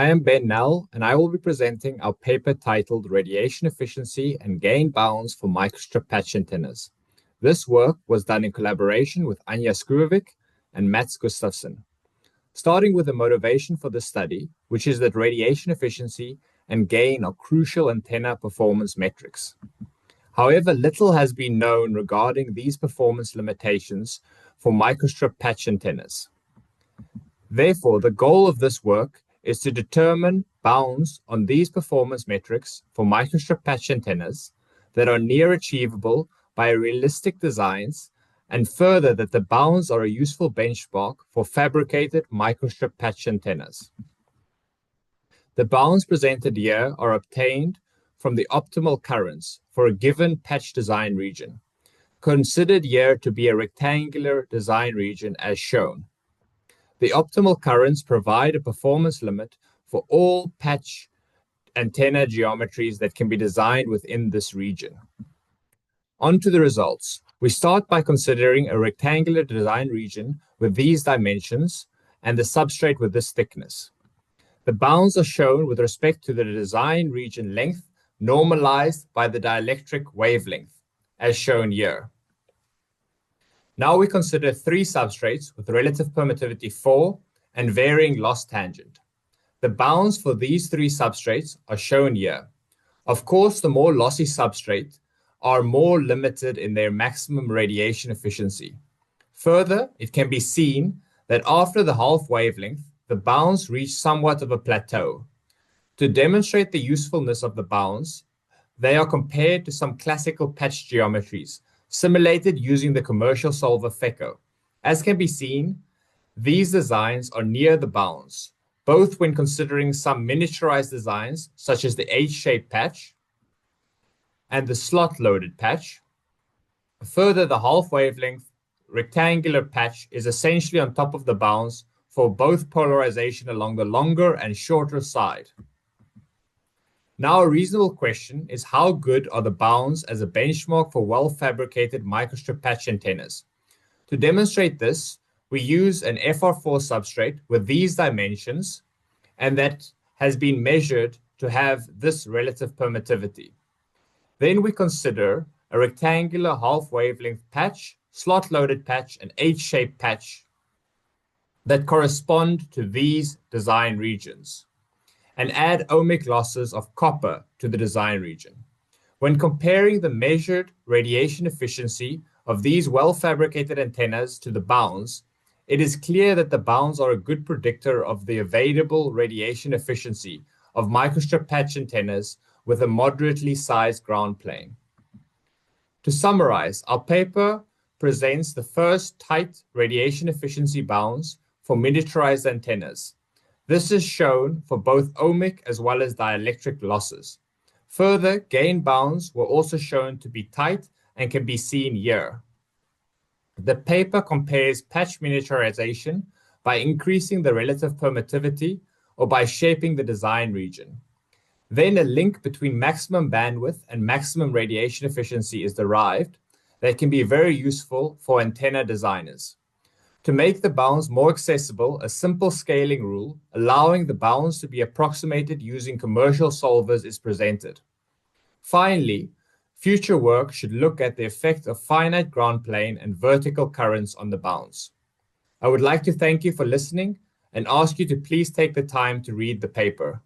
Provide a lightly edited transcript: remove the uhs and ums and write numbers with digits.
I am Ben Nell, and I will be presenting our paper titled Radiation Efficiency and Gain Bounds for Microstrip Patch Antennas. This work was done in collaboration with Anja Skrivervik and Mats Gustafsson. Starting with the motivation for this study, which is that radiation efficiency and gain are crucial antenna performance metrics. However, little has been known regarding these performance limitations for microstrip patch antennas. Therefore, the goal of this work is to determine bounds on these performance metrics for microstrip patch antennas that are near achievable by realistic designs, and further that the bounds are a useful benchmark for fabricated microstrip patch antennas. The bounds presented here are obtained from the optimal currents for a given patch design region, considered here to be a rectangular design region as shown. The optimal currents provide a performance limit for all patch antenna geometries that can be designed within this region. On to the results. We start by considering a rectangular design region with these dimensions and the substrate with this thickness. The bounds are shown with respect to the design region length normalized by the dielectric wavelength, as shown here. Now we consider three substrates with relative permittivity 4 and varying loss tangent. The bounds for these three substrates are shown here. Of course, the more lossy substrate are more limited in their maximum radiation efficiency. Further, it can be seen that after the half wavelength, the bounds reach somewhat of a plateau. To demonstrate the usefulness of the bounds, they are compared to some classical patch geometries, simulated using the commercial solver FECO. As can be seen, these designs are near the bounds, both when considering some miniaturized designs, such as the H-shaped patch and the slot-loaded patch. Further, the half-wavelength rectangular patch is essentially on top of the bounds for both polarization along the longer and shorter side. Now, a reasonable question is how good are the bounds as a benchmark for well-fabricated microstrip patch antennas? To demonstrate this, we use an FR4 substrate with these dimensions, and that has been measured to have this relative permittivity. Then we consider a rectangular half-wavelength patch, slot-loaded patch, and H-shaped patch that correspond to these design regions, and add ohmic losses of copper to the design region. When comparing the measured radiation efficiency of these well-fabricated antennas to the bounds, it is clear that the bounds are a good predictor of the available radiation efficiency of microstrip patch antennas with a moderately sized ground plane. To summarize, our paper presents the first tight radiation efficiency bounds for miniaturized antennas. This is shown for both ohmic as well as dielectric losses. Further, gain bounds were also shown to be tight and can be seen here. The paper compares patch miniaturization by increasing the relative permittivity or by shaping the design region. Then a link between maximum bandwidth and maximum radiation efficiency is derived that can be very useful for antenna designers. To make the bounds more accessible, a simple scaling rule allowing the bounds to be approximated using commercial solvers is presented. Finally, future work should look at the effect of finite ground plane and vertical currents on the bounds. I would like to thank you for listening and ask you to please take the time to read the paper.